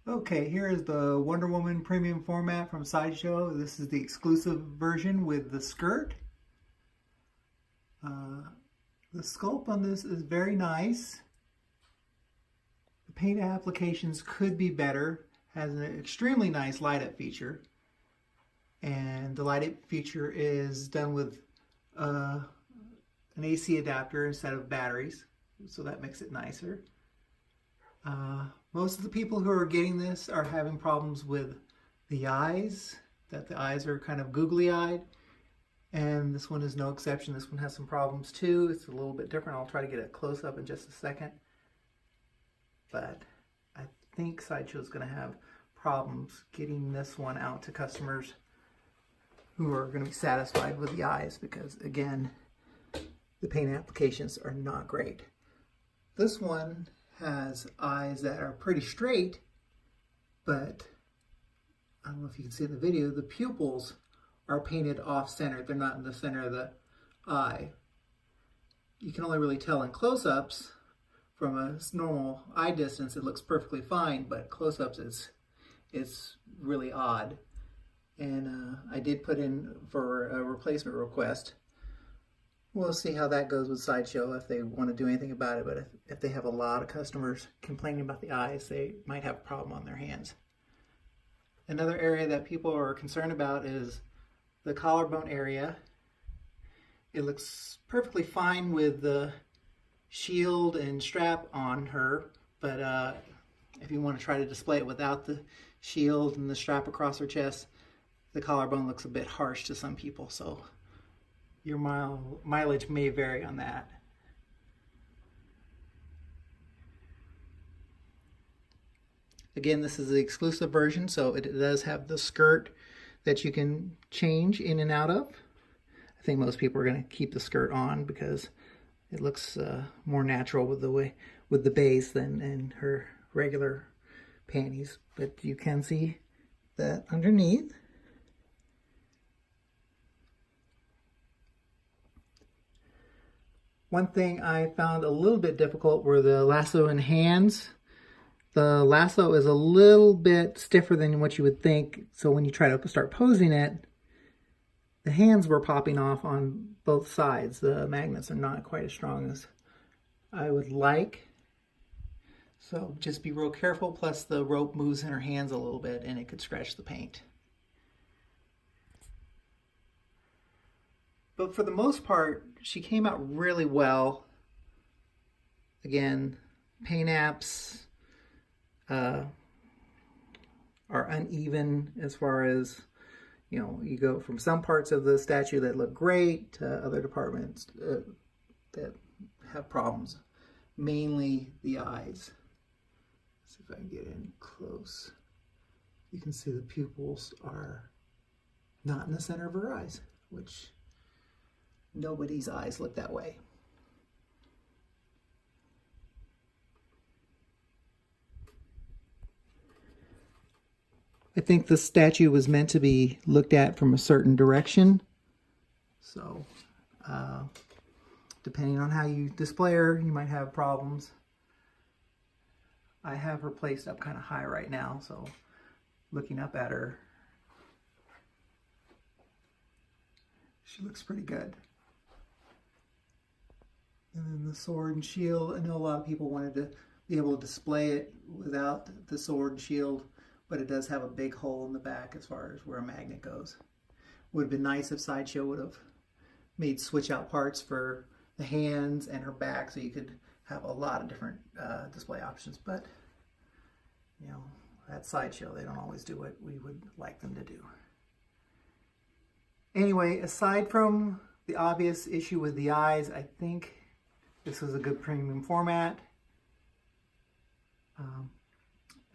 Okay, here is the Wonder Woman premium format from Sideshow. This is the exclusive version with the skirt. The sculpt on this is very nice. The paint applications could be better. Has an extremely nice light up feature. And the light up feature is done with an AC adapter instead of batteries. So that makes it nicer. Most of the people who are getting this are having problems with the eyes, that the eyes are kind of googly-eyed, and this one is no exception. This one has some problems too. It's a little bit different. I'll try to get a close-up in just a second, but I think Sideshow is going to have problems getting this one out to customers who are going to be satisfied with the eyes because, again, the paint applications are not great. This one has eyes that are pretty straight, but I don't know if you can see in the video, the pupils are painted off center. They're not in the center of the eye. You can only really tell in close-ups. From a normal eye distance, it looks perfectly fine, but close-ups it's really odd. And I did put in for a replacement request. We'll see how that goes with Sideshow if they want to do anything about it, but if they have a lot of customers complaining about the eyes, they might have a problem on their hands. Another area that people are concerned about is the collarbone area. It looks perfectly fine with the shield and strap on her, but if you want to try to display it without the shield and the strap across her chest, the collarbone looks a bit harsh to some people, so your mileage may vary on that. Again, this is the exclusive version, so it does have the skirt that you can change in and out of. I think most people are going to keep the skirt on because it looks more natural with the base than in her regular panties. But you can see that underneath. One thing I found a little bit difficult were the lasso and hands. The lasso is a little bit stiffer than what you would think, so when you try to start posing it, the hands were popping off on both sides. The magnets are not quite as strong as I would like. So just be real careful, plus the rope moves in her hands a little bit and it could scratch the paint. But for the most part, she came out really well. Again, paint apps are uneven as far as, you know, you go from some parts of the statue that look great to other departments that have problems. Mainly the eyes. Let's see if I can get in close. You can see the pupils are not in the center of her eyes, which nobody's eyes look that way. I think the statue was meant to be looked at from a certain direction. So, depending on how you display her, you might have problems. I have her placed up kind of high right now, so looking up at her, she looks pretty good. And then the sword and shield, I know a lot of people wanted to be able to display it without the sword and shield, but it does have a big hole in the back as far as where a magnet goes. Would have been nice if Sideshow would have made switch out parts for the hands and her back so you could have a lot of different display options, but you know, that's Sideshow. They don't always do what we would like them to do. Anyway, aside from the obvious issue with the eyes, I think this was a good premium format.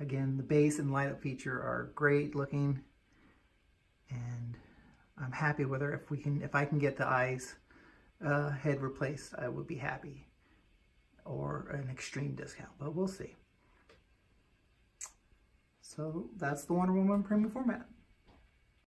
Again, the base and light up feature are great looking, and I'm happy with her. If I can get the eyes head replaced, I would be happy, or an extreme discount, but we'll see. So that's the Wonder Woman premium format.